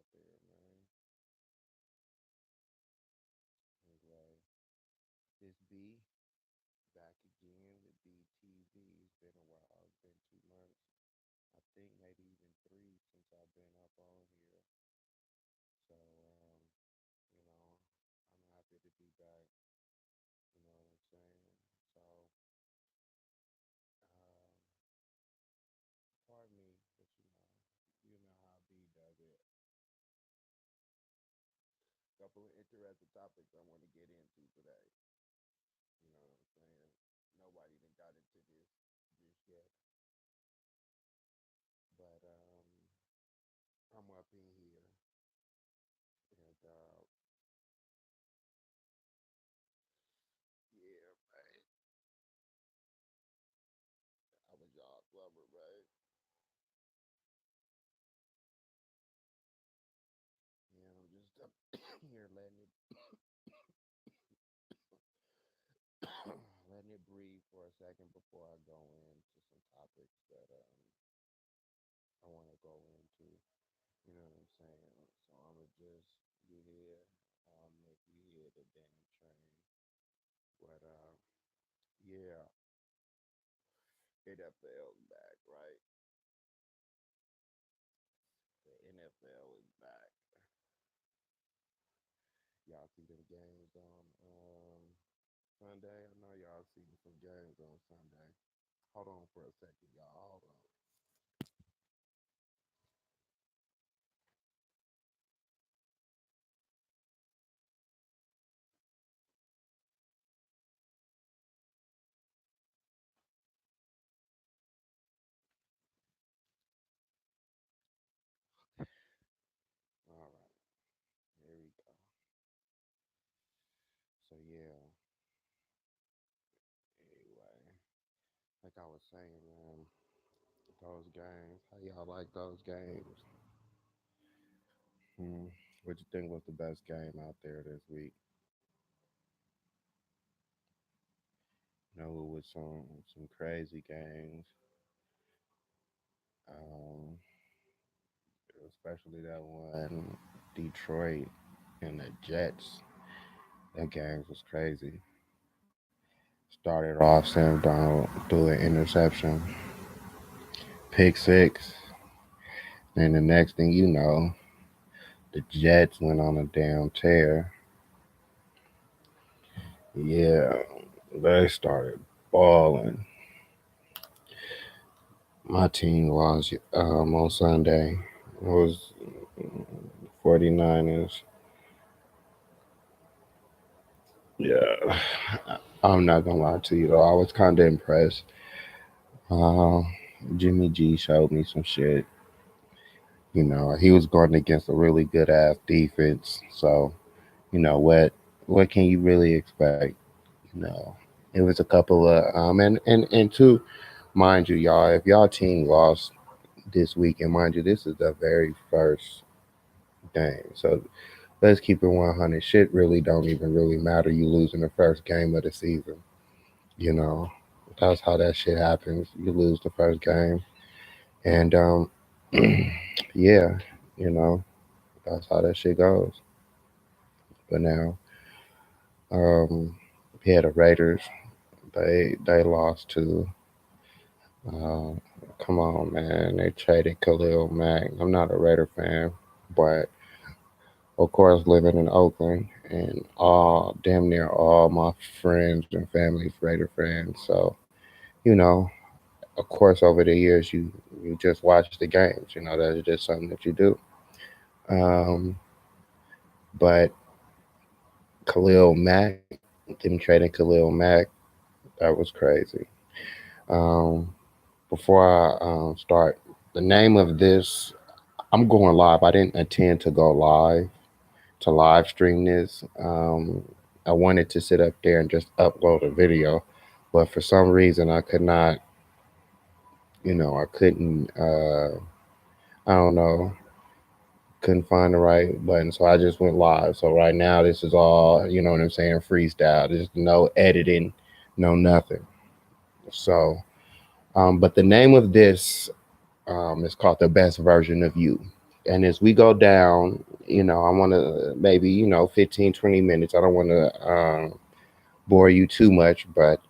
out there, man. Anyway, this B back again with BTV. It's been a while. It's been 2 months. I think maybe even three since I've been up on here. So, you know, I'm happy to be back. You know what I'm saying? So, um, pardon me, but you know how B does it. Couple of interesting topics I want to get into today. You know what I'm saying? Nobody even got into this just yet, but I'm up in here, and yeah, man, I was y'all plumber, right? Yeah, I'm just up here letting it letting it breathe for a second before I go into some topics that I want to go into. You know what I'm saying? So I'ma just get here. If you hear the damn train, but yeah, NFL's back, right? The NFL is back. Y'all see them games on Sunday? I know y'all seen some games on Sunday. Hold on for a second, y'all. Hold on. All right, here we go. So yeah, anyway, like I was saying, man, those games. How y'all like those games? Hmm. What you think was the best game out there this week? You know, with some crazy games, um, especially that one Detroit and the Jets. That game was crazy. Started off Sam Donald threw an interception, pick six. Then the next thing you know, the Jets went on a damn tear. Yeah, they started balling. My team lost on Sunday. It was 49ers. Yeah, I'm not gonna lie to you though. I was kind of impressed. Uh, Jimmy G showed me some shit. You know, he was going against a really good ass defense. So, you know what can you really expect? You know, it was a couple of and two, mind you, y'all, if y'all team lost this week, and mind you, this is the very first game. So let's keep it 100. Shit really don't even really matter. You losing the first game of the season. You know, that's how that shit happens. You lose the first game, and yeah, you know, that's how that shit goes. But now, um, yeah, the Raiders they lost to. Uh, Come on, man, they traded Khalil Mack. I'm not a Raider fan, but of course, living in Oakland, and all damn near all my friends and family Raider fans. So you know, of course, over the years, you just watch the games. You know, that's just something that you do. Um, but Khalil Mack, them trading Khalil Mack, that was crazy. Um, Before I start, the name of this, I'm going live. I didn't intend to go live to live stream this. I wanted to sit up there and just upload a video, but for some reason I could not. You know, I couldn't. I don't know. Couldn't find the right button, so I just went live. So right now, this is all, you know what I'm saying, freestyle. There's no editing, no nothing. So, but the name of this is called "The Best Version of You." And as we go down, I want to maybe 15, 20 minutes. I don't want to bore you too much, but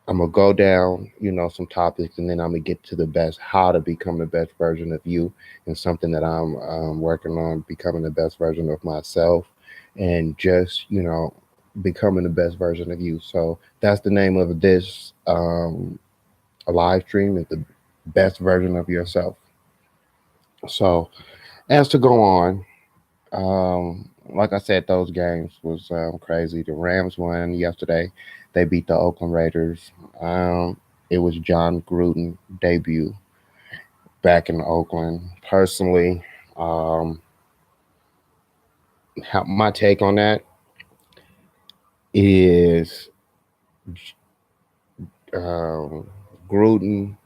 I'm gonna go down, some topics, and then I'm gonna get to the best, how to become the best version of you, and something that I'm working on, becoming the best version of myself, and just becoming the best version of you. So that's the name of this a live stream, is the best version of yourself. So as to go on, like I said, those games was crazy. The Rams won yesterday. They beat the Oakland Raiders. It was John Gruden debut back in Oakland. Personally, um, my take on that is um, Gruden.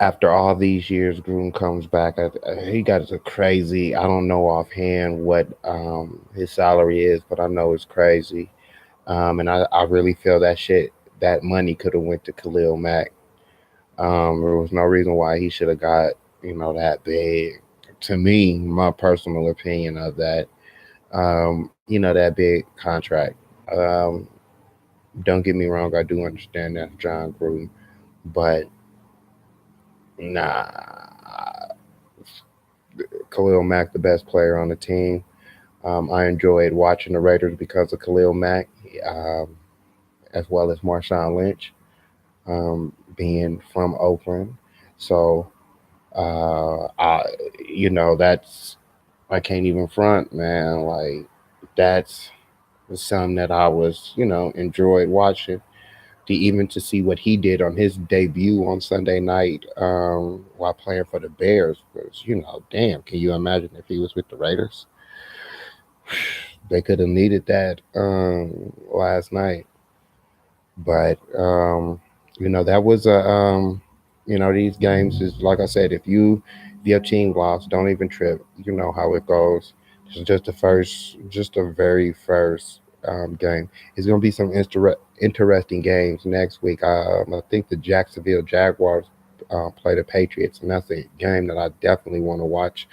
After all these years, Gruden comes back. He got a crazy. I don't know offhand what his salary is, but I know it's crazy. And I really feel that money could have went to Khalil Mack. There was no reason why he should have got that big. To me, my personal opinion of that, that big contract. Um, don't get me wrong, I do understand that John Gruden, but nah, Khalil Mack the best player on the team. I enjoyed watching the Raiders because of Khalil Mack, um, as well as Marshawn Lynch, being from Oakland. So, I, that's, I can't even front, man. Like, that's something that I was, enjoyed watching. To see what he did on his debut on Sunday night, while playing for the Bears was, damn. Can you imagine if he was with the Raiders? They could have needed that last night. But that was a these games is, like I said, if your team lost, don't even trip. You know how it goes. This is just a very first game. It's gonna be some interesting games next week. I think the Jacksonville Jaguars play the Patriots, and that's a game that I definitely want to watch.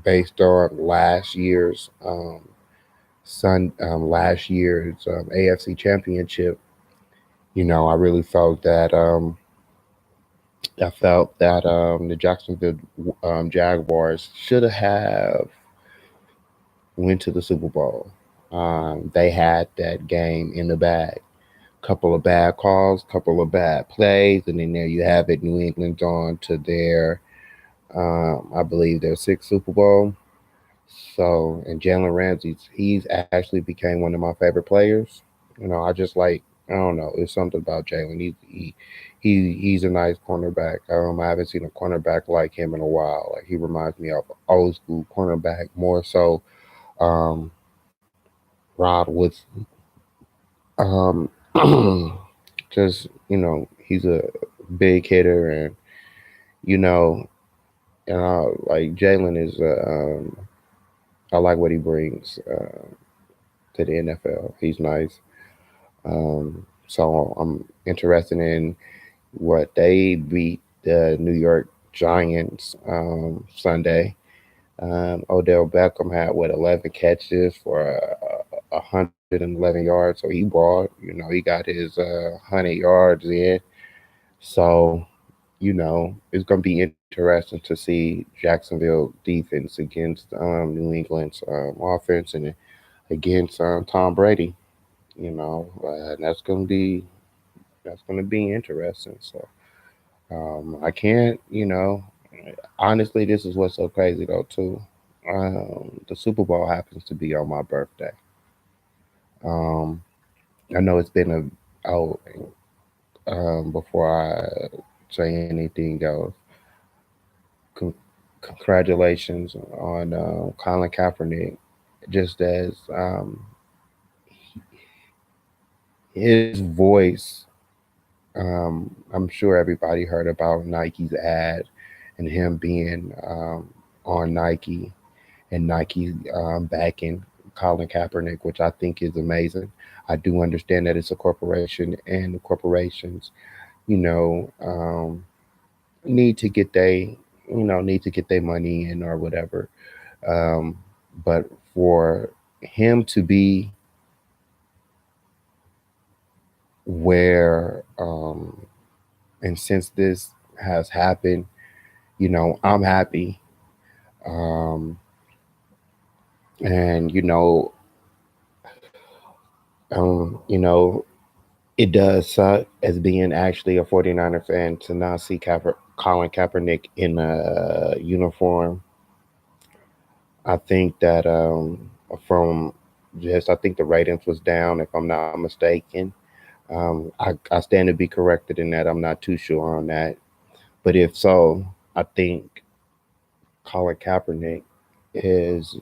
Based on last year's AFC Championship, I really felt that the Jacksonville Jaguars should have went to the Super Bowl. They had that game in the bag. Couple of bad calls, couple of bad plays, and then there you have it. New England's on to their, I believe, their sixth Super Bowl. So, and Jalen Ramsey, he's actually became one of my favorite players. I just like, I don't know, it's something about Jalen. He's a nice cornerback. I haven't seen a cornerback like him in a while. Like, he reminds me of an old school cornerback, more so um, Rod Woodson. Um, just he's a big hitter, and you know, like Jalen is. I like what he brings to the NFL. He's nice. So I'm interested in what they beat the New York Giants Sunday. Odell Beckham had 11 catches for 111 yards, so he brought, he got his 100 yards in. So it's going to be interesting to see Jacksonville defense against New England's offense, and against Tom Brady. And that's gonna be interesting. So I can't, honestly, this is what's so crazy though too. The Super Bowl happens to be on my birthday. Um, I know it's been oh, before I say anything else. Con- Congratulations on Colin Kaepernick. Just as his voice, I'm sure everybody heard about Nike's ad and him being on Nike, and Nike backing Colin Kaepernick, which I think is amazing. I do understand that it's a corporation, and the corporations, you know, um, need to get they need to get their money in or whatever. Um, but for him to be where and since this has happened, I'm happy. Um, and you know, it does suck as being actually a 49er fan to not see Colin Kaepernick in a uniform. I think that from just I think the ratings was down if I'm not mistaken. I stand to be corrected in that. I'm not too sure on that. But if so, I think Colin Kaepernick is,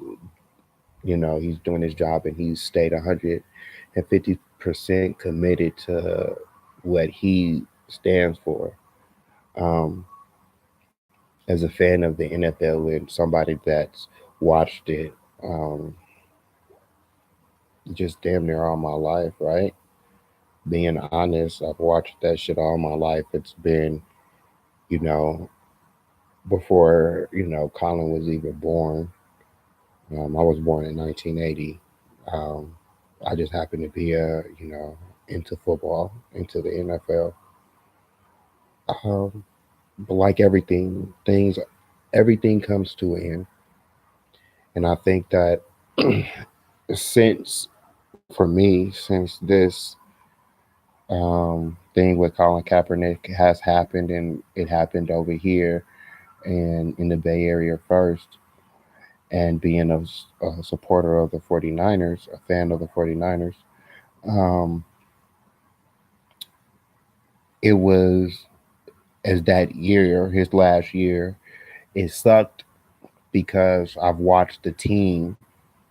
he's doing his job and he's stayed 150% committed to what he stands for. Um, as a fan of the NFL and somebody that's watched it just damn near all my life, right? Being honest, I've watched that shit all my life. It's been, you know, before, Colin was even born. I was born in 1980. Um, I just happened to be, into football, into the NFL. Um, but like everything comes to an end. And I think that since, for me, since this thing with Colin Kaepernick has happened and it happened over here and in the Bay Area first, and being a supporter of the 49ers, a fan of the 49ers, um, it was as that year, his last year, it sucked because I've watched the team.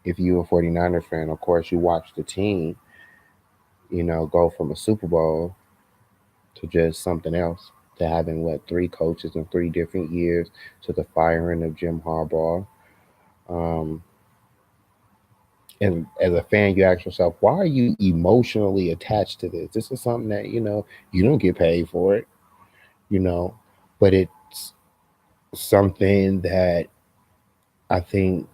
If you're a 49er fan, of course, you watch the team, go from a Super Bowl to just something else, to having what, three coaches in 3 different years, to the firing of Jim Harbaugh. Um, and as a fan, you ask yourself, why are you emotionally attached to this? This is something that you don't get paid for it, you know, but it's something that I think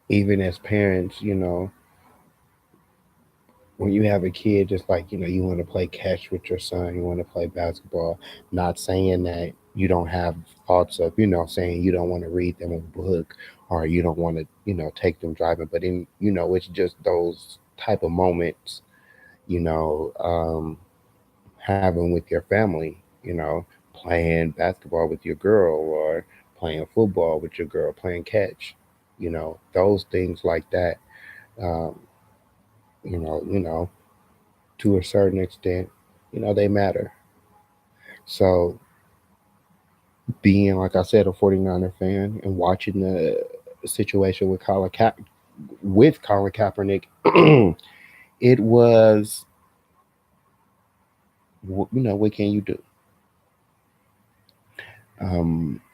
even as parents, when you have a kid, just like you want to play catch with your son, you want to play basketball. Not saying that you don't have thoughts of saying you don't want to read them a book or you don't want to take them driving, but it's just those type of moments, having with your family, playing basketball with your girl or playing football with your girl, playing catch, those things like that. Um, to a certain extent, they matter. So being, like I said, a 49er fan and watching the situation with with Colin Kaepernick, it was, what can you do?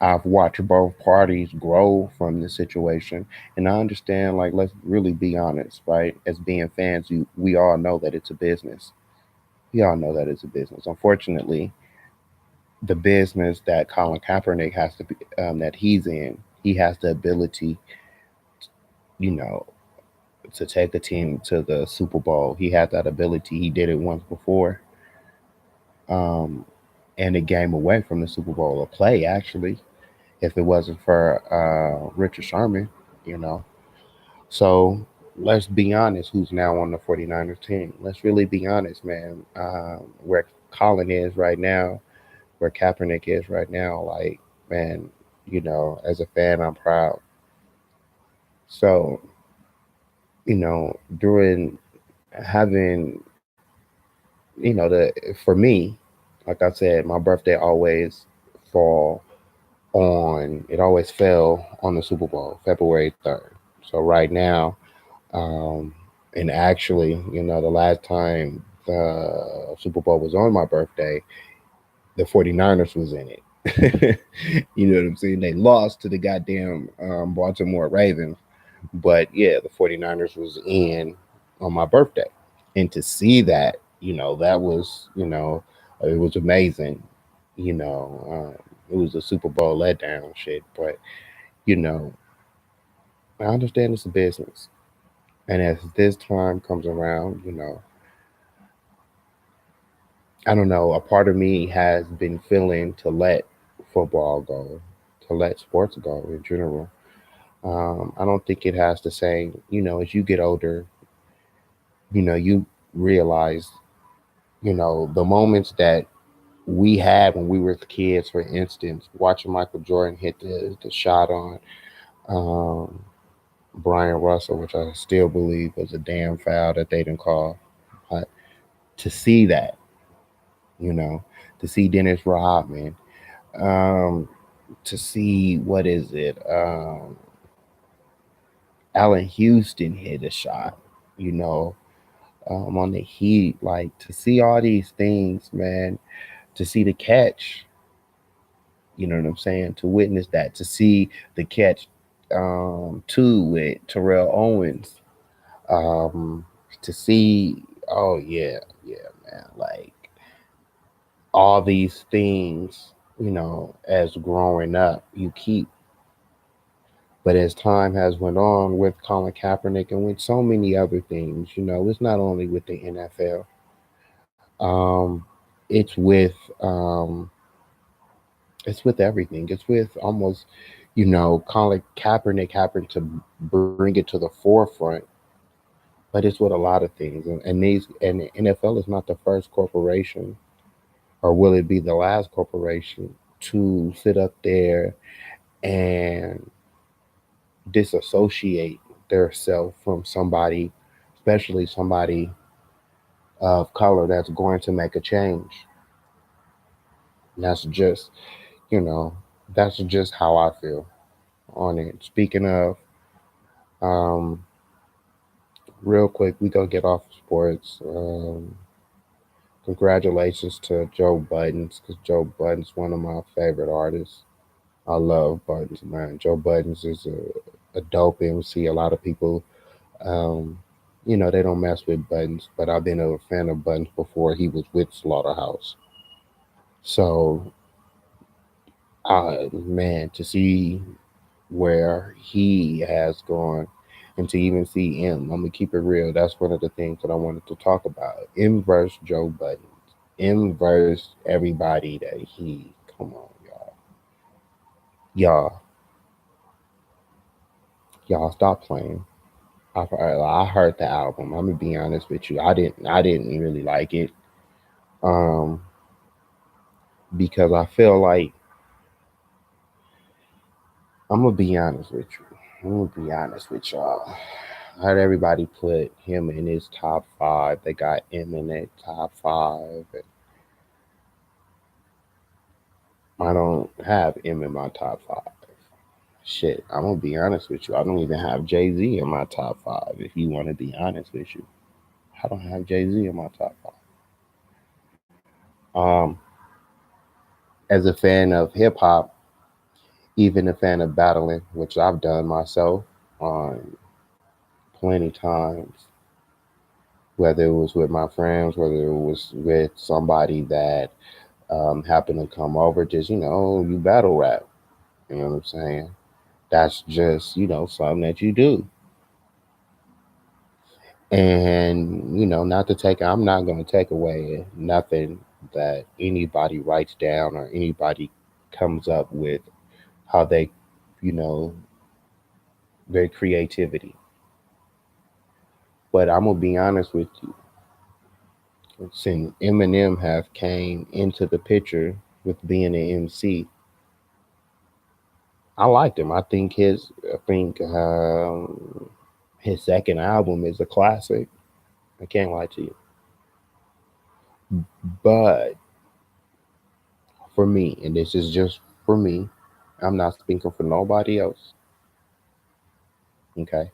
I've watched both parties grow from the situation, and I understand. Like, let's really be honest, right? As being fans, we all know that it's a business. We all know that it's a business. Unfortunately, the business that Colin Kaepernick has to be, that he's in, he has the ability, you know, to take a team to the Super Bowl. He had that ability. He did it once before, um, and a game away from the Super Bowl, a play actually. If it wasn't for Richard Sherman, you know. So let's be honest. Who's now on the 49ers team? Let's really be honest, man. Where Colin is right now, where Kaepernick is right now, like, man, as a fan, I'm proud. So, during having, the for me, like I said, my birthday always fall it always fell on the Super Bowl, February 3rd. So right now, um, and actually, the last time the Super Bowl was on my birthday, the 49ers was in it. You know what I'm saying? They lost to the goddamn Baltimore Ravens. But yeah, the 49ers was in on my birthday. And to see that, that was, it was amazing. You know, It was a Super Bowl letdown shit. But you know, I understand it's a business, and as this time comes around, I don't know. A part of me has been feeling to let football go, to let sports go in general. I don't think it has the same. As you get older, you realize, the moments that we had when we were kids. For instance, watching Michael Jordan hit the shot on um, Brian Russell, which I still believe was a damn foul that they didn't call. But to see that, you know, to see Dennis Rodman, um, to see what is it, Allen Houston hit a shot, you know, on the Heat, like to see all these things, man, to see the catch, you know what I'm saying, to witness that, to see the catch, too, with Terrell Owens, um, to see, oh yeah, yeah, man, like all these things, as growing up, you keep. But as time has went on with Colin Kaepernick and with so many other things, it's not only with the NFL. Um, it's with um, it's with everything. It's with almost, Colin Kaepernick happened to bring it to the forefront, but it's with a lot of things. And the NFL is not the first corporation, or will it be the last corporation to sit up there and disassociate themselves from somebody, especially somebody of color that's going to make a change. And you know, that's just how I feel on it. Speaking of, um, real quick, we gonna get off sports. Congratulations to Joe Buttons, because Joe Buttons one of my favorite artists. I love Buttons, man. Joe Buttons is a dope MC. A lot of people, um, they don't mess with Buttons, but I've been a fan of Buttons before he was with Slaughterhouse. So, man, to see where he has gone, and to even see him, I'm gonna keep it real. That's one of the things that I wanted to talk about. Inverse Joe Buttons, inverse everybody that he. Come on, y'all, y'all, stop playing. I heard the album. I'm gonna be honest with you. I didn't really like it. Um, because I feel like, I'm gonna be honest with you. I'm gonna be honest with y'all. I heard everybody put him in his top five. They got him in their top five. And I don't have him in my top five. Shit, I'm gonna be honest with you. I don't even have Jay Z in my top five. If you want to be honest with you, I don't have Jay Z in my top five. Um, as a fan of hip hop, even a fan of battling, which I've done myself on plenty times, whether it was with my friends, whether it was with somebody that happened to come over, just, you battle rap. You know what I'm saying? That's just, something that you do. And, not to take, I'm not going to take away nothing that anybody writes down or anybody comes up with, how they, you know, their creativity. But I'm going to be honest with you. Since Eminem have came into the picture with being an MC, I liked him. I think his second album is a classic. I can't lie to you. But for me, and this is just for me, I'm not speaking for nobody else. Okay,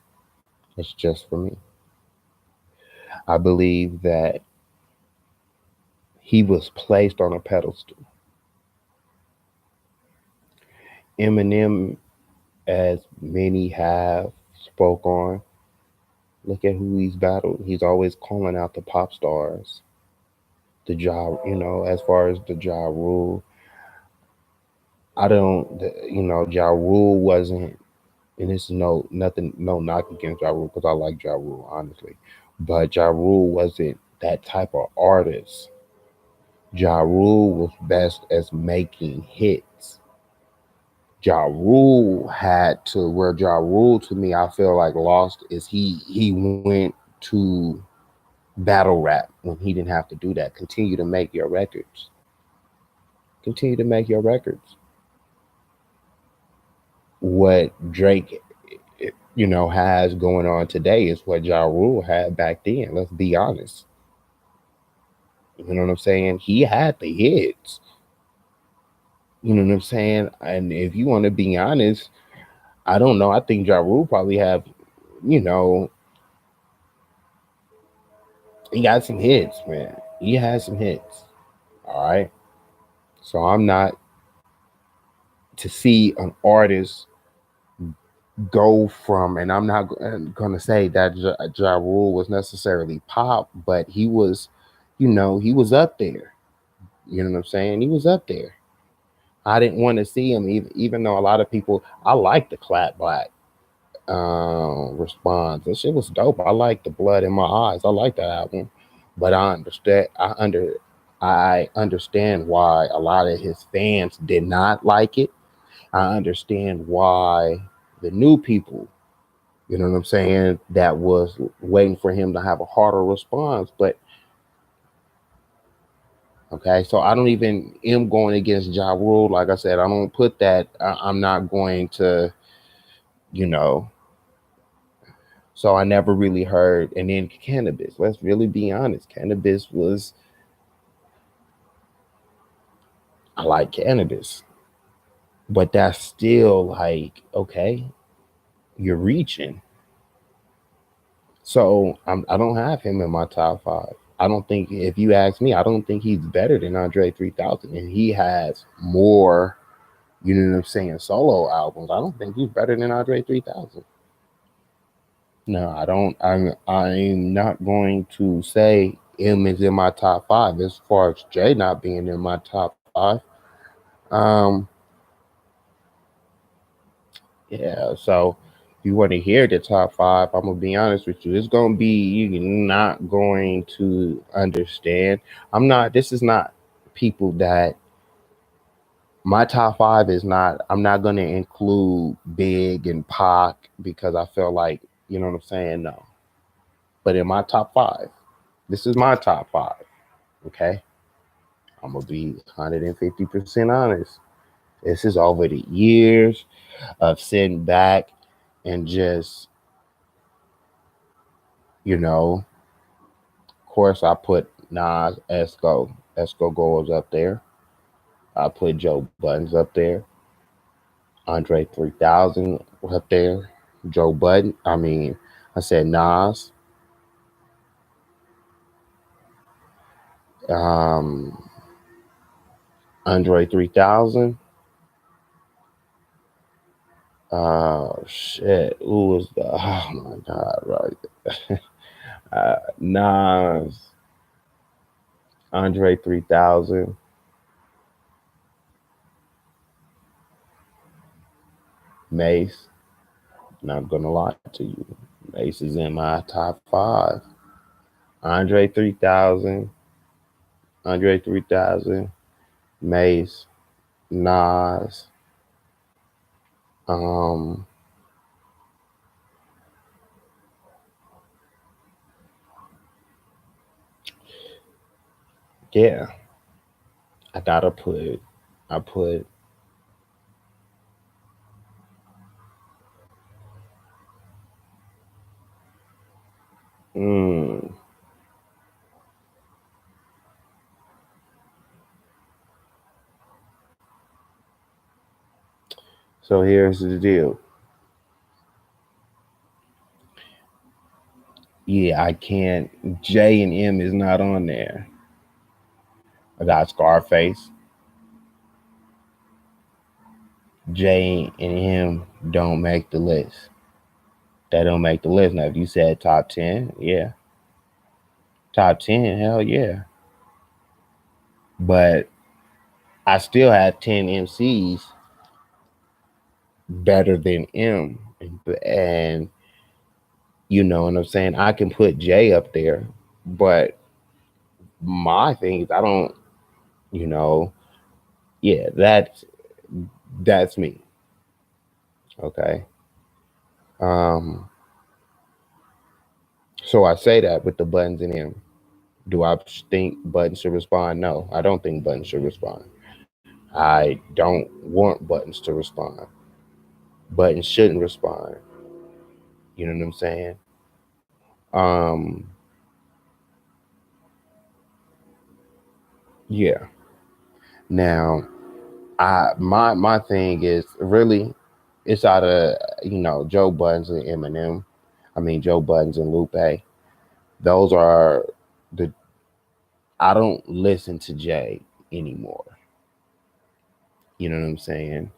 it's just for me. I believe that he was placed on a pedestal. Eminem, as many have spoke on, look at who he's battled. He's always calling out the pop stars. The Ja, as far as the Ja Rule, I don't, Ja Rule wasn't, and this is no knock against Ja Rule because I like Ja Rule, honestly. But Ja Rule wasn't that type of artist. Ja Rule was best as making hits. Ja Rule had to, where Ja Rule to me, I feel like lost is he went to battle rap when he didn't have to do that. Continue to make your records. Continue to make your records. What Drake, has going on today is what Ja Rule had back then. Let's be honest. You know what I'm saying? He had the hits. You know what I'm saying? And if you want to be honest, I don't know. I think Ja Rule probably have, you know, he got some hits, man. He has some hits. All right. So I'm not to see an artist go from, and I'm not going to say that Ja Rule was necessarily pop, but he was, he was up there. You know what I'm saying? He was up there. I didn't want to see him, even though a lot of people, I like the Clap Black response. That shit was dope. I like the Blood in My Eyes. I like that album, but I understand why a lot of his fans did not like it. I understand why the new people, you know what I'm saying, that was waiting for him to have a harder response. But okay, so I don't even am going against Ja Rule. Like I said, I don't put that. I'm not going to, you know. So I never really heard. And then Cannabis. Let's really be honest. Cannabis was. I like Cannabis, but that's still like okay. You're reaching. So I don't have him in my top five. I don't think, if you ask me, I don't think he's better than Andre 3000. And he has more, you know what I'm saying, solo albums. I don't think he's better than Andre 3000. No, I don't. I'm not going to say M is in my top five as far as Jay not being in my top five. Um, yeah, so if you want to hear the top five, I'm gonna be honest with you. It's gonna be, you're not going to understand. I'm not. This is not people that, my top five is not. I'm not gonna include Big and Pac because I feel like, you know what I'm saying. No, but in my top five, this is my top five. Okay, I'm gonna be 150% honest. This is over the years of sitting back and just, you know, of course, I put Nas, Esco goes up there. I put Joe Buttons up there. Andre 3000 up there. Joe Budden. I said Nas. Um, Andre 3000. Shit. Who was the? Oh my God! Right. Nas. Andre 3000. Mace. Not gonna lie to you. Mace is in my top five. Andre 3000. Andre 3000. Mace. Nas. Um, yeah, I gotta put. I put. Mm, so here's the deal. Yeah, I can't. J and M is not on there. I got Scarface. J and M don't make the list. They don't make the list. Now, if you said top 10, yeah, top 10, hell yeah. But I still have 10 MCs. better than M. And you know what I'm saying? I can put Jay up there, but my thing is I don't, you know, yeah, that's me. Okay. Um, so I say that with the buttons in M. Do I think buttons should respond? No, I don't think buttons should respond. I don't want buttons to respond. Buttons shouldn't respond. You know what I'm saying? Um, yeah. Now, my thing is really it's out of Joe Buttons and Eminem. I mean Joe Buttons and Lupe. Those are the I don't listen to Jay anymore. You know what I'm saying?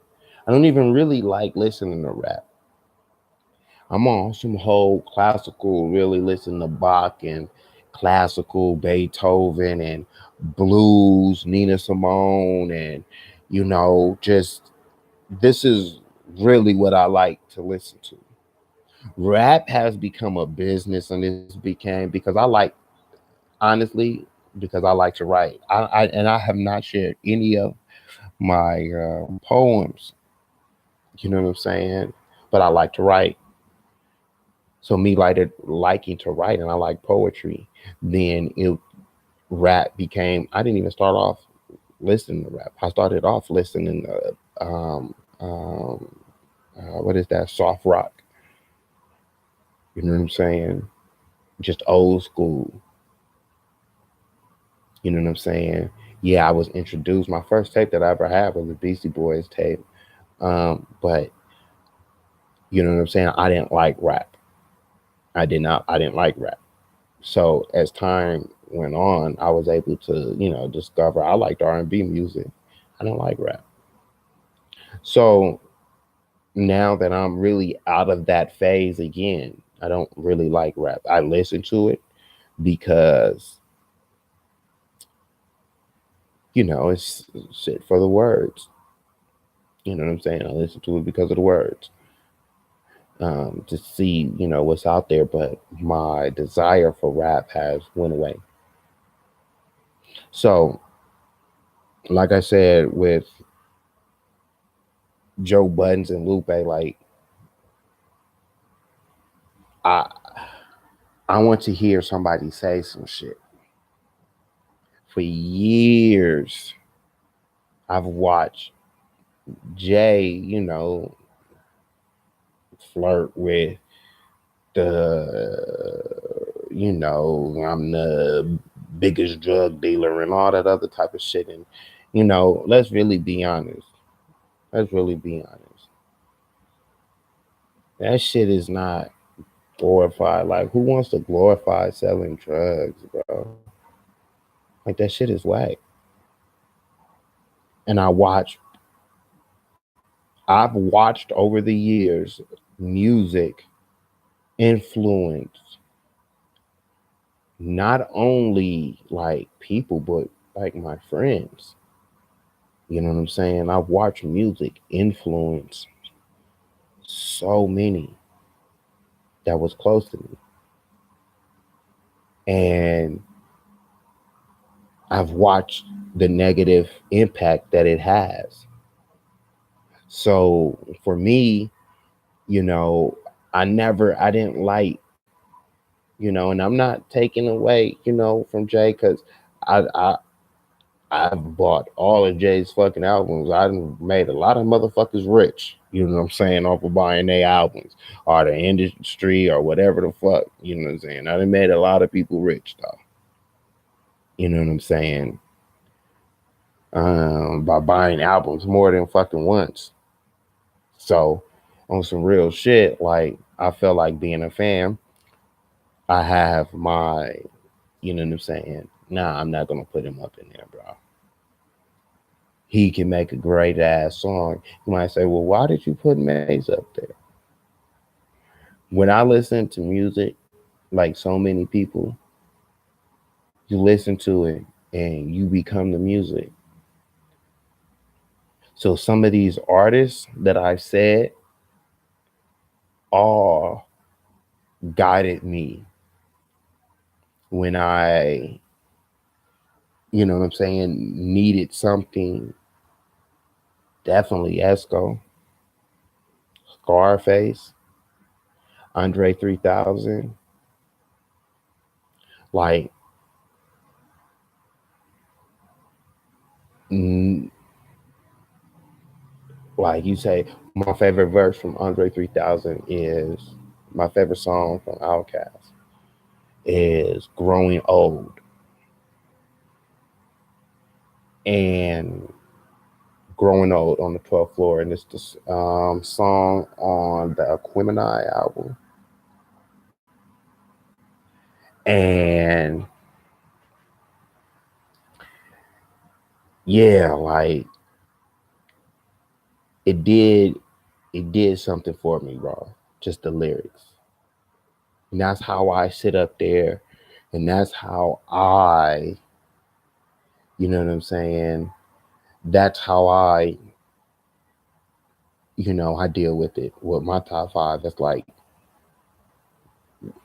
I don't even really like listening to rap. I'm on some whole classical, really listen to Bach and classical Beethoven and blues, Nina Simone, and just this is really what I like to listen to. Rap has become a business, and this became because I like, honestly, because I like to write. I have not shared any of my poems. You know what I'm saying? But I like to write. So me liking to write, and I like poetry. Then rap became. I didn't even start off listening to rap. I started off listening to what is that, soft rock. You know what I'm saying? Just old school. You know what I'm saying? Yeah, I was introduced. My first tape that I ever had was the Beastie Boys tape. But you know what I'm saying? I didn't like rap. I did not. I didn't like rap. So as time went on, I was able to, discover I liked R&B music. I don't like rap. So now that I'm really out of that phase again, I don't really like rap. I listen to it because it's shit for the words. You know what I'm saying? I listen to it because of the words. To see, what's out there, but my desire for rap has went away. So, like I said, with Joe Buttons and Lupe, like I I want to hear somebody say some shit. For years, I've watched Jay, flirt with I'm the biggest drug dealer and all that other type of shit. And, let's really be honest. Let's really be honest. That shit is not glorified. Like, who wants to glorify selling drugs, bro? Like, that shit is whack. And I've watched over the years music influence not only like people, but like my friends. You know what I'm saying? I've watched music influence so many that was close to me. And I've watched the negative impact that it has. So for me, you know, I didn't like, and I'm not taking away, from Jay because I I've bought all of Jay's fucking albums. I made a lot of motherfuckers rich. You know what I'm saying? Off of buying their albums or the industry or whatever the fuck. You know what I'm saying? I done made a lot of people rich though. You know what I'm saying? By buying albums more than fucking once. So on some real shit, like I felt like being a fan, I have my, you know what I'm saying? Nah, I'm not gonna put him up in there, bro. He can make a great ass song. You might say, well, why did you put Maze up there? When I listen to music, like so many people, you listen to it and you become the music. So some of these artists that I've said, all guided me when I, you know what I'm saying, needed something. Definitely Esco, Scarface, Andre 3000. Like, mm, like you say, my favorite verse from Andre 3000 is my favorite song from Outkast is Growing Old. And Growing Old on the 12th floor. And it's the song on the Aquemini album. And yeah, like it did something for me, bro. Just the lyrics. And that's how I sit up there, and that's how I, you know what I'm saying? That's how I, I deal with it with my top five. That's like,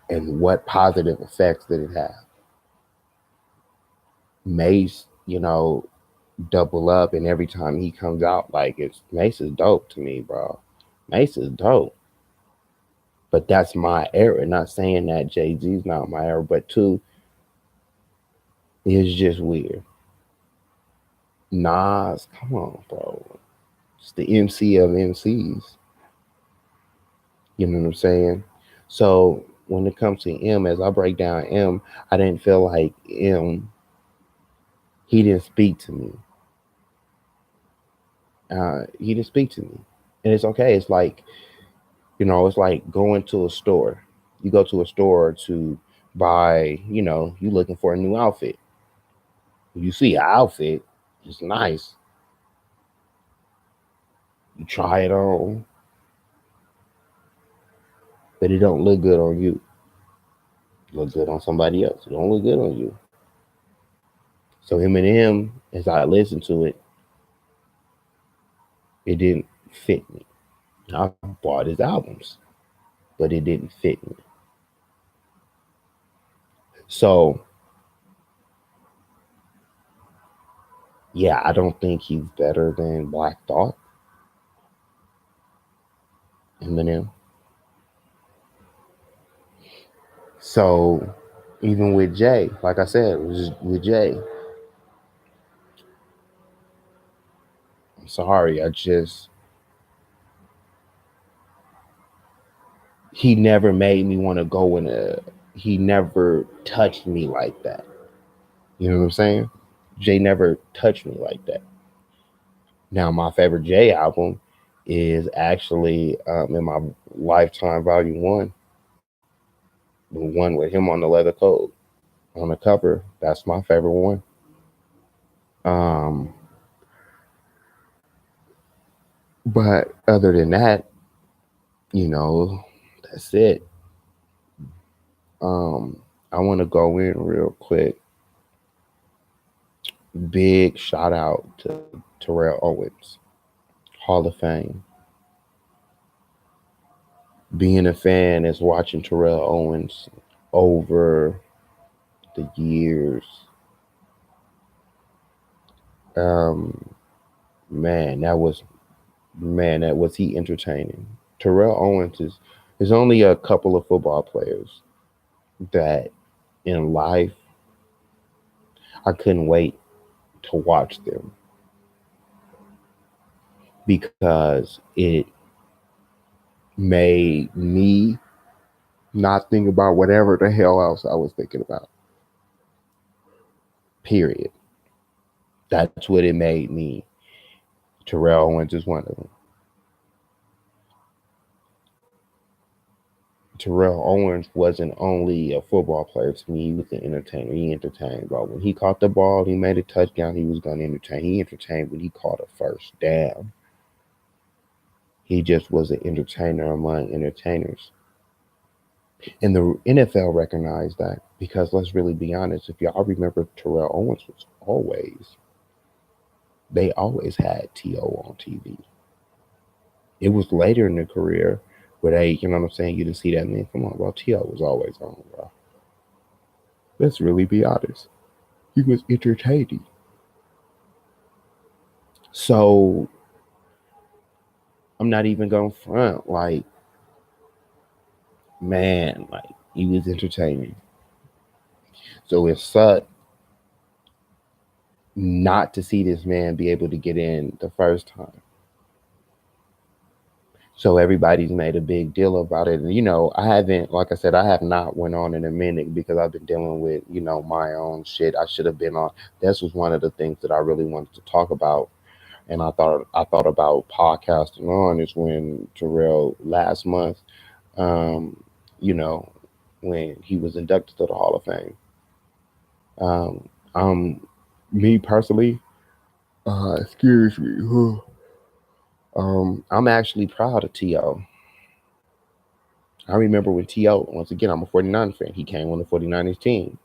and what positive effects did it have? Mace, double up, and every time he comes out, like Mace is dope to me, bro. Mace is dope. But that's my era. Not saying that Jay-Z's not my era, but two, it's just weird. Nas, come on, bro. It's the MC of MCs. You know what I'm saying? So when it comes to M, as I break down M, I didn't feel like M, he didn't speak to me. He didn't speak to me. And it's okay. It's like, it's like going to a store. You go to a store to buy, you looking for a new outfit. You see an outfit, it's nice. You try it on, but it don't look good on you. It look good on somebody else. It don't look good on you. So Eminem, as I listened to it, it didn't fit me. I bought his albums, but it didn't fit me. So yeah, I don't think he's better than Black Thought, Eminem. So even with Jay, like I said, with Jay, I'm sorry, he never made me want to go he never touched me like that. You know what I'm saying? Jay never touched me like that. Now, my favorite Jay album is actually in my Lifetime Volume 1, the one with him on the leather coat on the cover. That's my favorite one. Um, but other than that, that's it. I want to go in real quick. Big shout out to Terrell Owens, Hall of Fame. Being a fan is watching Terrell Owens over the years. Um, man, that was he entertaining. Terrell Owens is only a couple of football players that in life I couldn't wait to watch them because it made me not think about whatever the hell else I was thinking about. Period. That's what it made me. Terrell Owens is one of them. Terrell Owens wasn't only a football player to me, he was an entertainer. He entertained. But when he caught the ball, he made a touchdown, he was going to entertain. He entertained when he caught a first down. He just was an entertainer among entertainers. And the NFL recognized that because let's really be honest, if y'all remember, Terrell Owens they always had T.O. on TV. It was later in the career where they, you know what I'm saying, you just see that man. Come on, bro. T.O. was always on, bro. Let's really be honest. He was entertaining. So I'm not even gonna front. Like, man, like he was entertaining. So it sucked not to see this man be able to get in the first time. So everybody's made a big deal about it. And, you know, I haven't, like I said, I have not went on in a minute because I've been dealing with, you know, my own shit. I should have been on. This was one of the things that I really wanted to talk about. And I thought about podcasting on is when Terrell last month, um, you know, when he was inducted to the Hall of Fame. Um, um, Me personally, excuse me. I'm actually proud of T.O. I remember when T.O., once again, I'm a 49ers fan. He came on the 49ers team.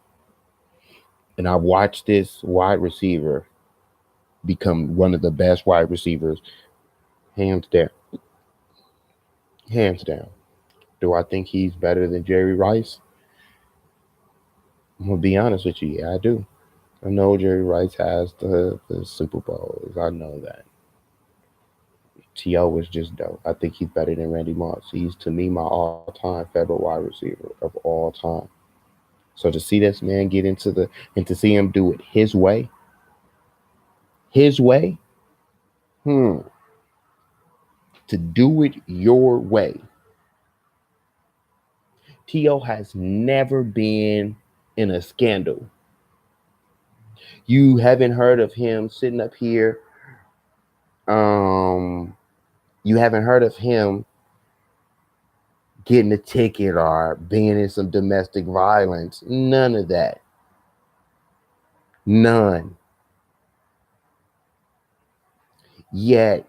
And I watched this wide receiver become one of the best wide receivers, hands down. Hands down. Do I think he's better than Jerry Rice? I'm going to be honest with you. Yeah, I do. I know Jerry Rice has the Super Bowls. I know that. T.O. was just dope. I think he's better than Randy Moss. He's, to me, my all-time favorite wide receiver of all time. So to see this man get and to see him do it his way, to do it your way. T.O. has never been in a scandal. You haven't heard of him sitting up here. You haven't heard of him getting a ticket or being in some domestic violence. None of that. None. Yet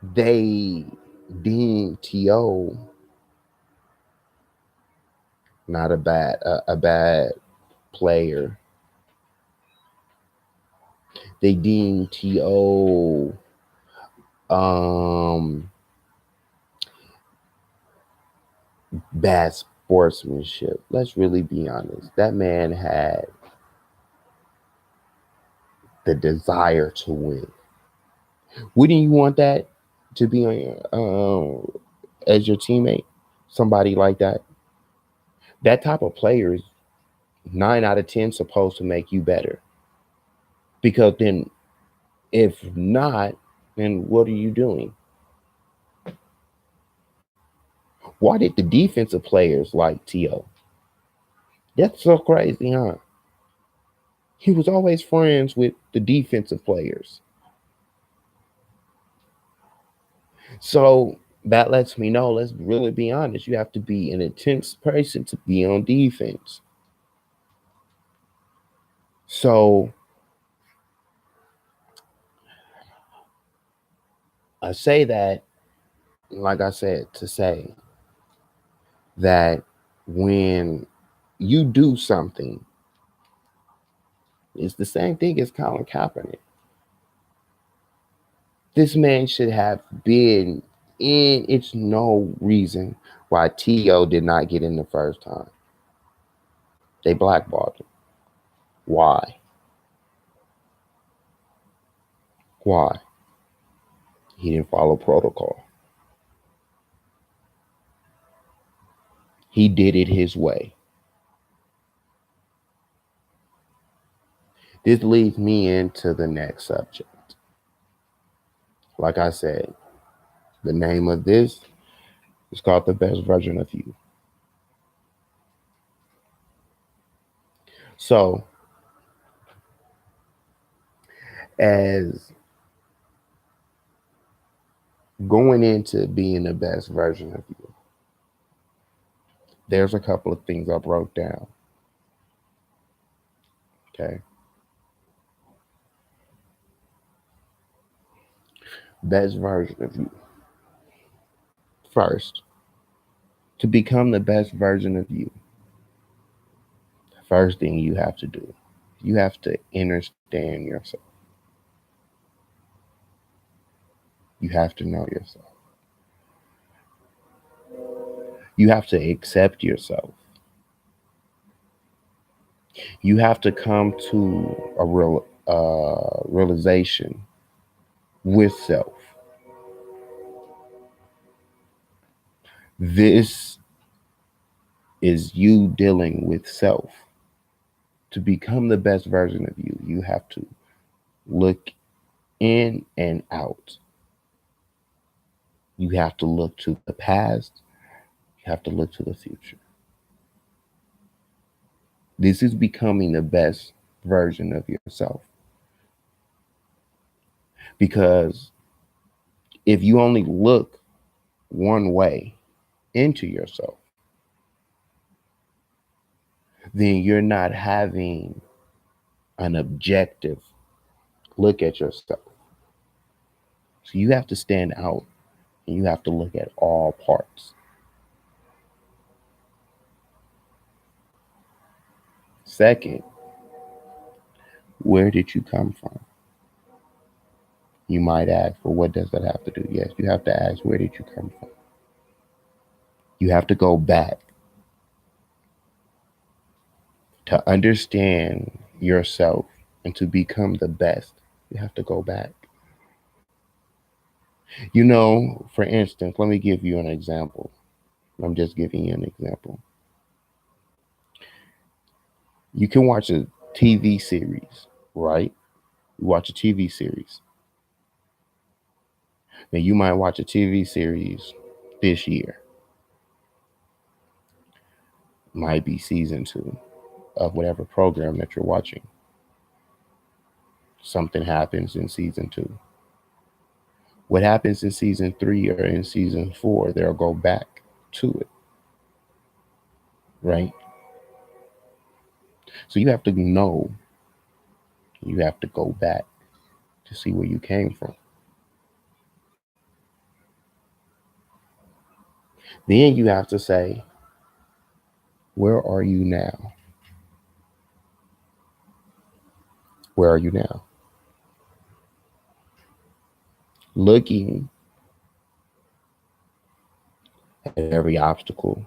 they deem T.O. not a bad player. They deem T.O. um bad sportsmanship. Let's really be honest. That man had the desire to win. Wouldn't you want that to be on as your teammate? Somebody like that. That type of player is 9 out of 10 supposed to make you better. Because then, if not, then what are you doing? Why did the defensive players like T.O.? That's so crazy, huh? He was always friends with the defensive players. So that lets me know, let's really be honest, you have to be an intense person to be on defense. So I say that, like I said, to say that when you do something, it's the same thing as Colin Kaepernick. This man should have been in. It's no reason why T.O. did not get in the first time. They blackballed him. Why? Why? He didn't follow protocol. He did it his way. This leads me into the next subject. Like I said, the name of this is called The Best Version of You. So, as going into being the best version of you, there's a couple of things I wrote down. Okay. Best version of you. First, to become the best version of you, the first thing you have to do, you have to understand yourself. You have to know yourself. You have to accept yourself. You have to come to a realization with self. This is you dealing with self. To become the best version of you, you have to look in and out. You have to look to the past. You have to look to the future. This is becoming the best version of yourself. Because if you only look one way into yourself, then you're not having an objective look at yourself. So you have to stand out and you have to look at all parts. Second, where did you come from? You might ask, well, what does that have to do? Yes, you have to ask, where did you come from? You have to go back to understand yourself and to become the best. You have to go back. You know, for instance, let me give you an example. I'm just giving you an example. You can watch a TV series, right? You watch a TV series. Now, you might watch a TV series this year. Might be season 2 of whatever program that you're watching. Something happens in season 2. What happens in season 3 or in season 4, they'll go back to it, right? So you have to know, you have to go back to see where you came from. Then you have to say, where are you now? Where are you now? Looking at every obstacle,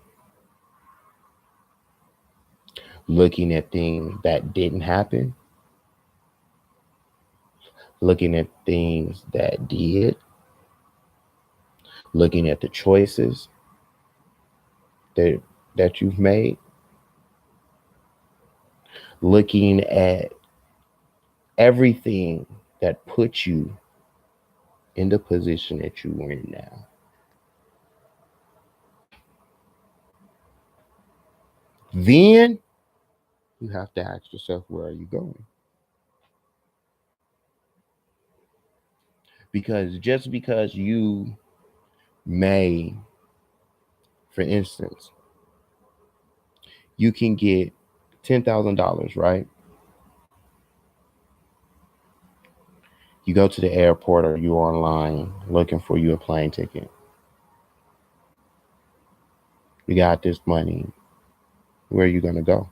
looking at things that didn't happen, looking at things that did, looking at the choices that you've made, looking at everything that puts you in the position that you are in now. Then you have to ask yourself, where are you going? Because just because you may, for instance, you can get $10,000, right? You go to the airport or you're online looking for you a plane ticket. You got this money. Where are you going to go?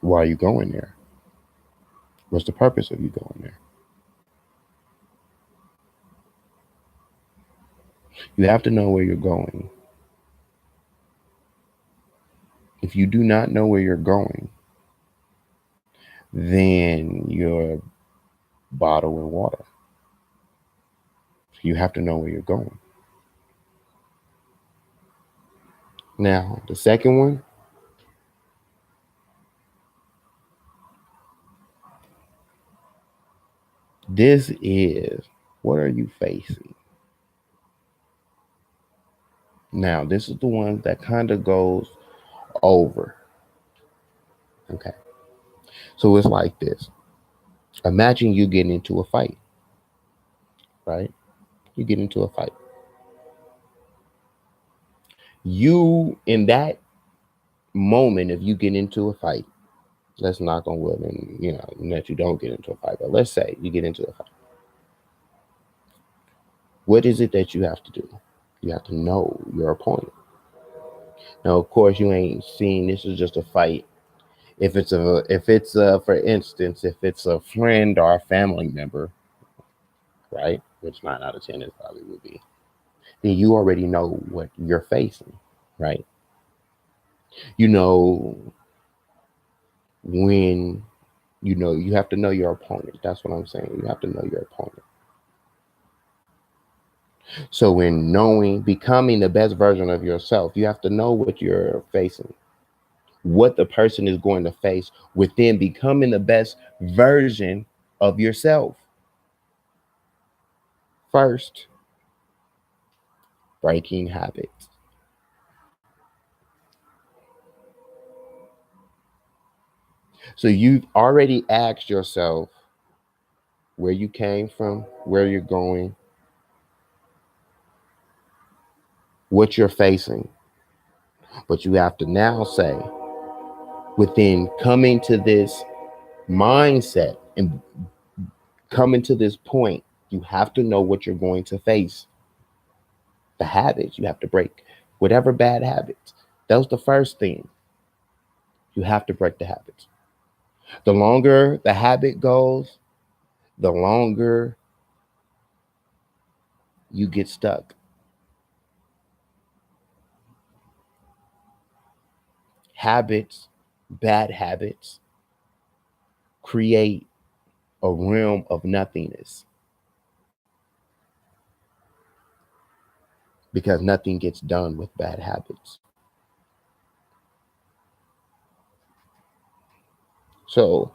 Why are you going there? What's the purpose of you going there? You have to know where you're going. If you do not know where you're going, then you're bottling water. You have to know where you're going. Now, the second one, this is, what are you facing? Now, this is the one that kind of goes over. Okay. So it's like this. Imagine you getting into a fight, right? You get into a fight. You, in that moment, if you get into a fight, let's knock on wood and, that you don't get into a fight, but let's say you get into a fight. What is it that you have to do? You have to know your opponent. Now, of course, you ain't seen this is just a fight. If it's for instance, if it's a friend or a family member, right? which 9 out of 10 is probably would be, then you already know what you're facing, right? You know when you have to know your opponent. That's what I'm saying. You have to know your opponent. So in becoming the best version of yourself, you have to know what you're facing, what the person is going to face within becoming the best version of yourself. First, breaking habits. So you've already asked yourself where you came from, where you're going, what you're facing. But you have to now say, within coming to this mindset and coming to this point, you have to know what you're going to face. The habits you have to break, whatever bad habits. That was the first thing. You have to break the habits. The longer the habit goes, the longer you get stuck. Habits, bad habits, create a realm of nothingness because nothing gets done with bad habits. So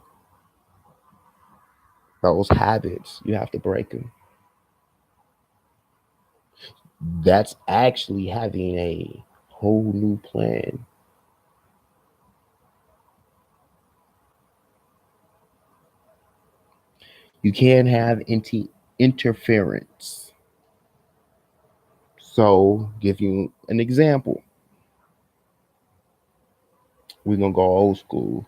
those habits, you have to break them. That's actually having a whole new plan. You can't have interference. So, give you an example. We're going to go old school.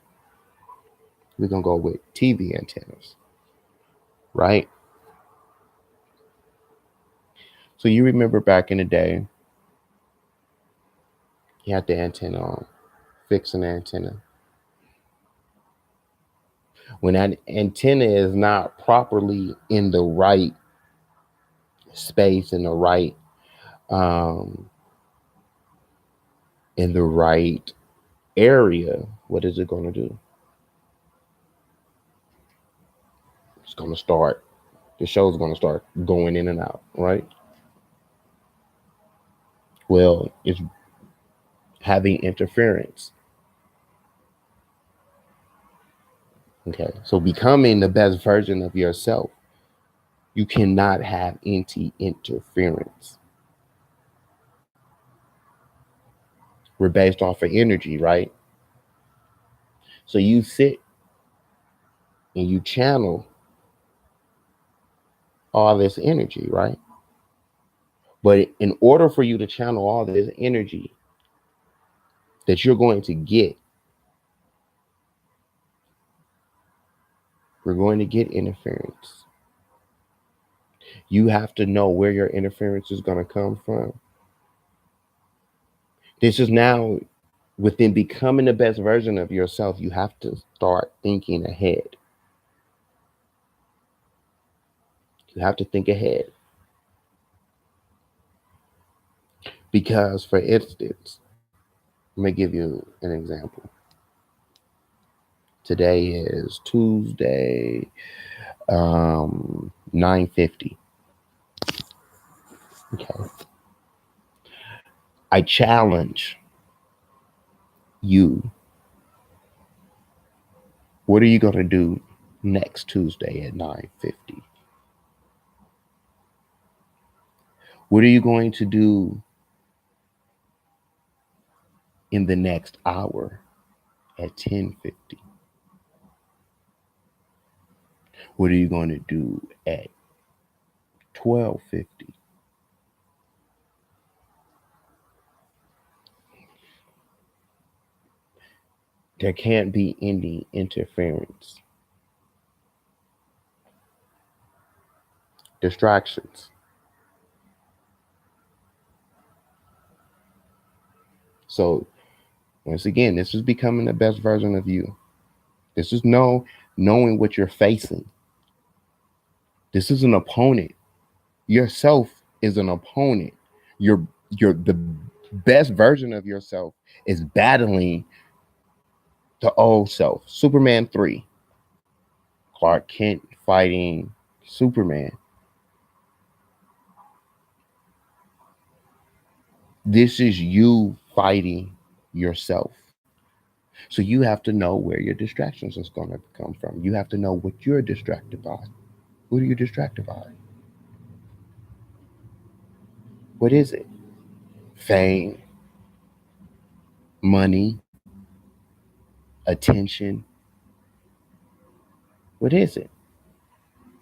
We're going to go with TV antennas, right? So, you remember back in the day, you had the antenna on, fixing the antenna. When that antenna is not properly in the right space, in the right area, what is it going to do? It's going to start, the show's going to start going in and out, right? Well, it's having interference. Okay, so becoming the best version of yourself, you cannot have interference. We're based off of energy, right? So you sit and you channel all this energy, right? But in order for you to channel all this energy that you're going to get, we're going to get interference. You have to know where your interference is going to come from. This is now within becoming the best version of yourself, you have to start thinking ahead. You have to think ahead. Because, for instance, let me give you an example. Today is Tuesday, 9:50. Okay. I challenge you. What are you going to do next Tuesday at 9:50? What are you going to do in the next hour at 10:50? What are you going to do at 12:50? There can't be any interference. Distractions. So, once again, this is becoming the best version of you. This is knowing what you're facing. This is an opponent. Yourself is an opponent. The best version of yourself is battling the old self. Superman 3. Clark Kent fighting Superman. This is you fighting yourself. So you have to know where your distractions is going to come from. You have to know what you're distracted by. What are you distracted by? What is it? Fame, money, attention. What is it?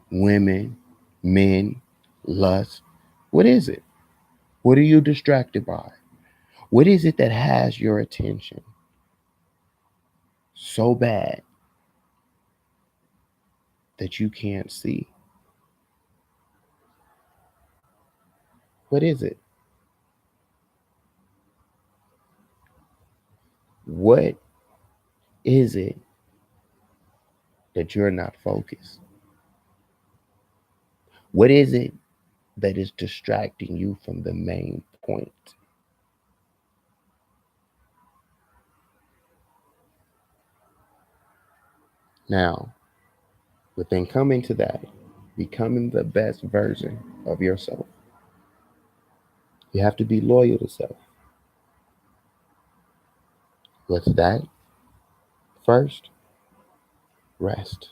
Women, men, lust. What is it? What are you distracted by? What is it that has your attention so bad that you can't see? What is it? What is it that you're not focused? What is it that is distracting you from the main point? Now, within coming to that, becoming the best version of yourself, you have to be loyal to self. What's that? First, rest.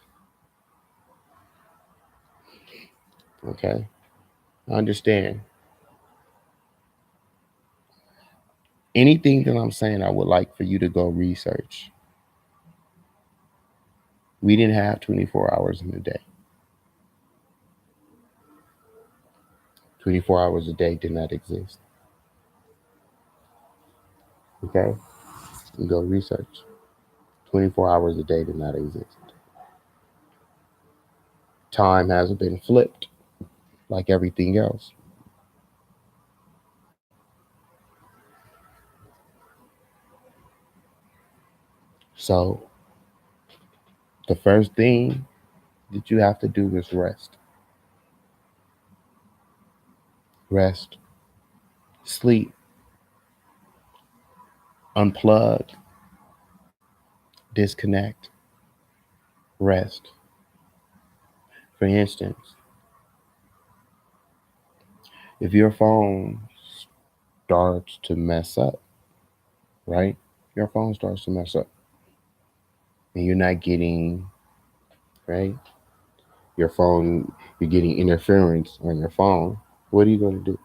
Okay? Understand. Anything that I'm saying, I would like for you to go research. We didn't have 24 hours in a day. 24 hours a day did not exist. Okay? You go research. 24 hours a day did not exist. Time hasn't been flipped like everything else. So, the first thing that you have to do is rest. Rest. Sleep. Unplug. Disconnect. Rest. For instance, if your phone starts to mess up, right? Your phone starts to mess up and you're not getting, right? Your phone, you're getting interference on your phone. What are you going to do?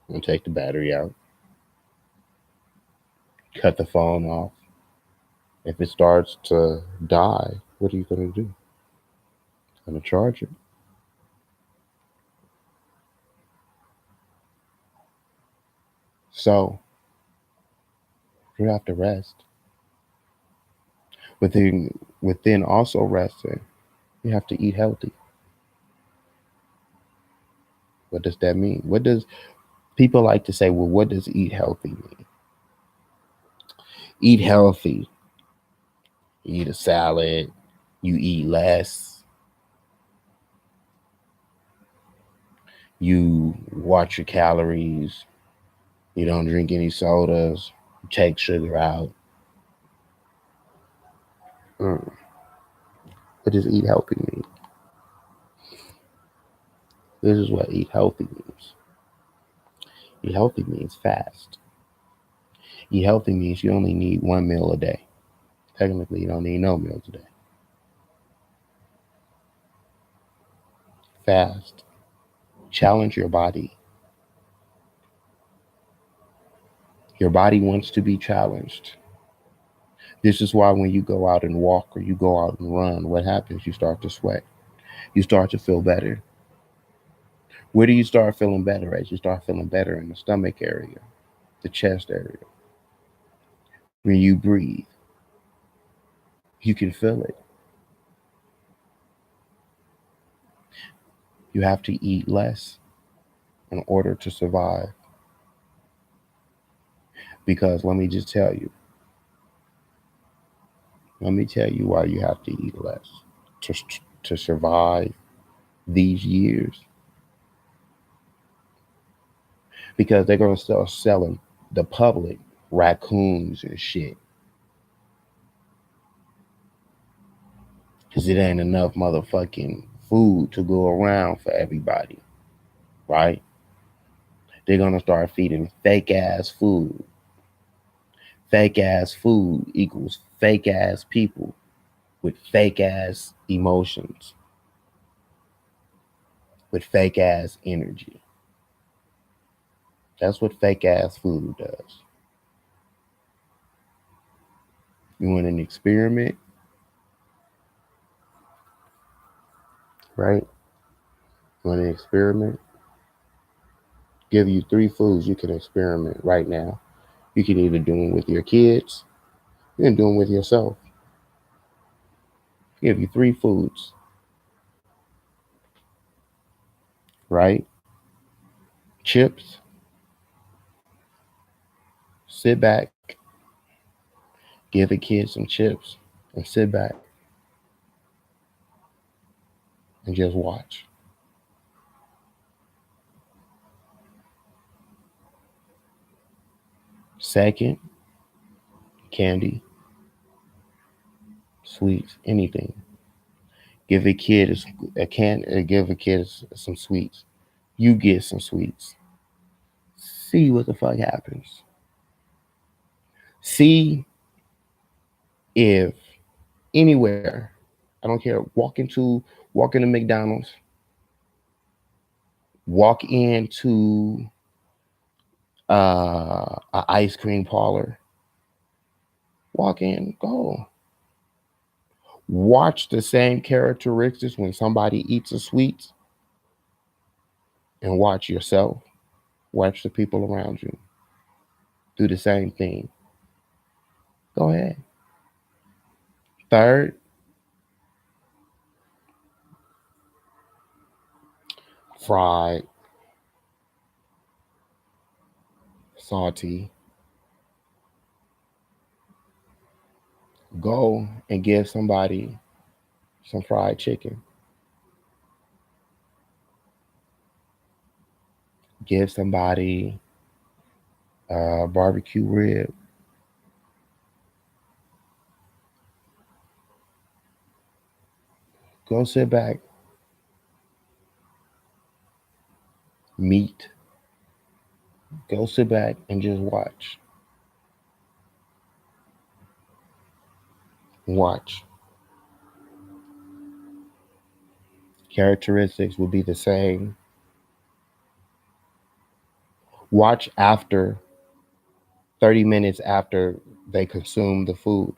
You're going to take the battery out, cut the phone off. If it starts to die, what are you going to do? Going to charge it. So you have to rest. Within also resting, you have to eat healthy. What does that mean? What does people like to say? Well, what does eat healthy mean? Eat healthy. You eat a salad. You eat less. You watch your calories. You don't drink any sodas. You take sugar out. Mm. What does eat healthy mean? This is what eat healthy means. Eat healthy means fast. Eat healthy means you only need one meal a day. Technically, you don't need no meals a day. Fast. Challenge your body. Your body wants to be challenged. This is why when you go out and walk or you go out and run, what happens? You start to sweat. You start to feel better. Where do you start feeling better at? You start feeling better in the stomach area, the chest area. When you breathe, you can feel it. You have to eat less in order to survive. Because let me tell you why you have to eat less to survive these years. because they're going to start selling the public raccoons and shit. Because it ain't enough motherfucking food to go around for everybody, right? They're going to start feeding fake ass food. Fake ass food equals fake ass people with fake ass emotions, with fake ass energy. That's what fake ass food does. You want an experiment, right? You want an experiment? Give you 3 foods you can experiment right now. You can either do them with your kids, you can do them with yourself. Give you 3 foods, right? Chips. Sit back, give a kid some chips, and sit back and just watch. Second, candy, sweets, anything. Give a kid give a kid some sweets. You get some sweets. See what the fuck happens. See if anywhere, I don't care, walk into McDonald's, walk into an ice cream parlor, walk in, go. Watch the same characteristics when somebody eats a sweet, and watch yourself. Watch the people around you do the same thing. Go ahead. Third, fried, salty. Go and give somebody some fried chicken. Give somebody barbecue rib. Go sit back. Meat. Go sit back and just watch. Watch. Characteristics will be the same. Watch after 30 minutes after they consume the food.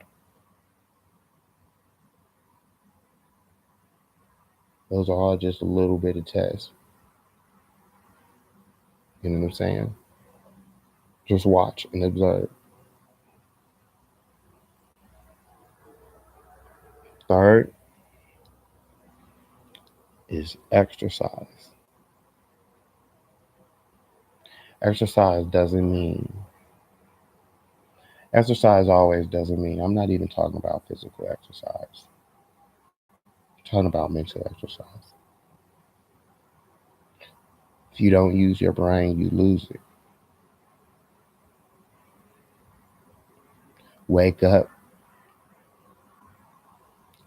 Those are all just a little bit of tests. You know what I'm saying? Just watch and observe. Third is exercise. Exercise doesn't mean, exercise always doesn't mean, I'm not even talking about physical exercise. I'm talking about mental exercise. If you don't use your brain, you lose it. Wake up,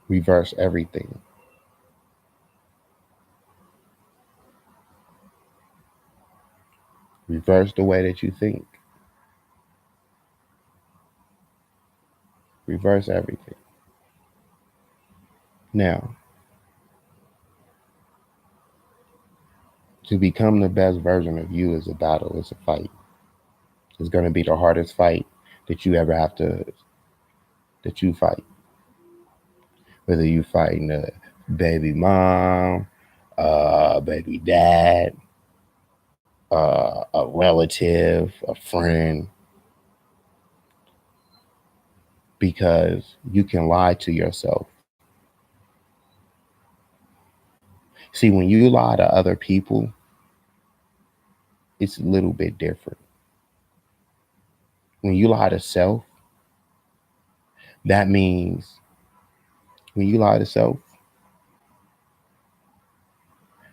reverse everything. Reverse the way that you think. Reverse everything. Now, to become the best version of you is a battle, it's a fight. It's going to be the hardest fight that you ever have to, that you fight. Whether you fighting a baby mom, baby dad, a relative, a friend, because you can lie to yourself. See, when you lie to other people, it's a little bit different. When you lie to self, that means when you lie to self,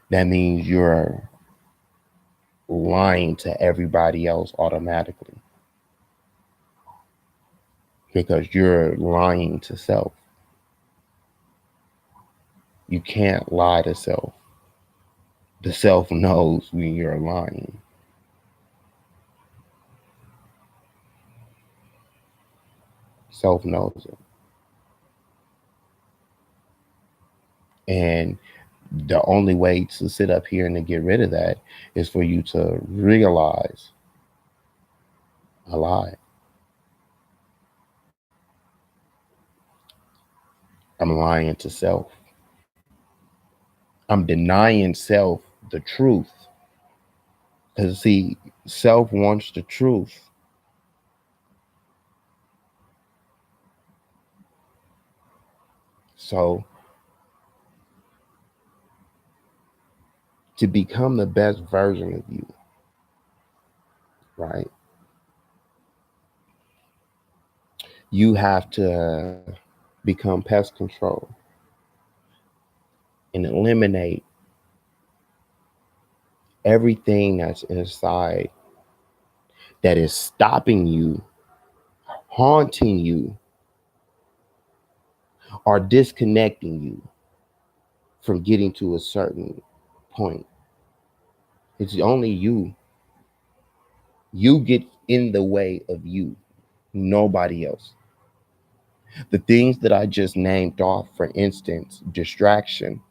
that means you're lying to everybody else automatically, because you're lying to self. You can't lie to self. The self knows when you're lying. Self knows it. And the only way to sit up here and to get rid of that is for you to realize a lie. I'm lying to self. I'm denying self the truth. Because, see, self wants the truth. So, to become the best version of you, right, you have to become pest control and eliminate everything that's inside that is stopping you, haunting you, or disconnecting you from getting to a certain point. It's only you. You get in the way of you, nobody else. The things that I just named off, for instance, distraction,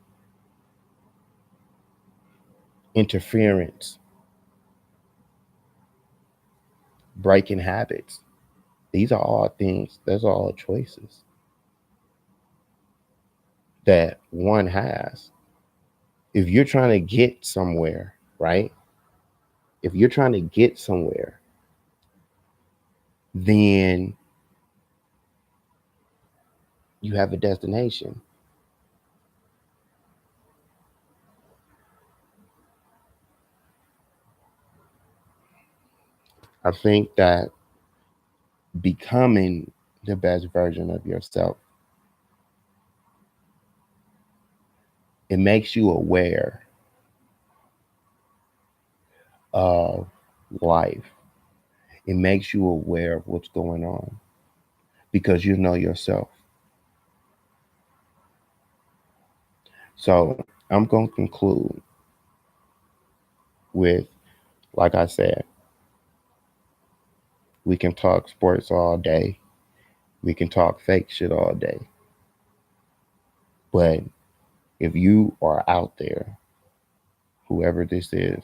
interference, breaking habits, these are all things, those are all choices that one has. If you're trying to get somewhere, right? If you're trying to get somewhere, then you have a destination. I think that becoming the best version of yourself, it makes you aware of life. It makes you aware of what's going on because you know yourself. So I'm going to conclude with, like I said, we can talk sports all day. We can talk fake shit all day. But if you are out there, whoever this is,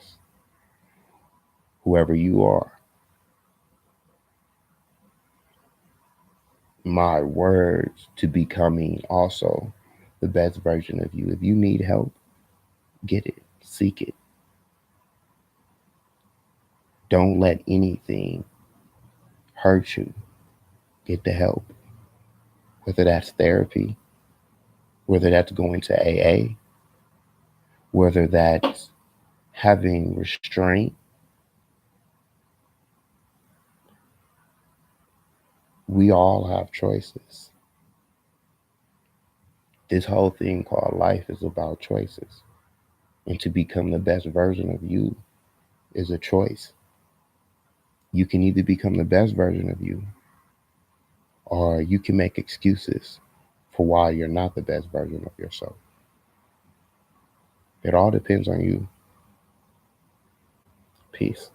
whoever you are, my words to becoming also the best version of you. If you need help, get it, seek it. Don't let anything hurt you. Get the help. Whether that's therapy, whether that's going to AA, whether that's having restraint. We all have choices. This whole thing called life is about choices. And to become the best version of you is a choice. You can either become the best version of you, or you can make excuses for why you're not the best version of yourself. It all depends on you. Peace.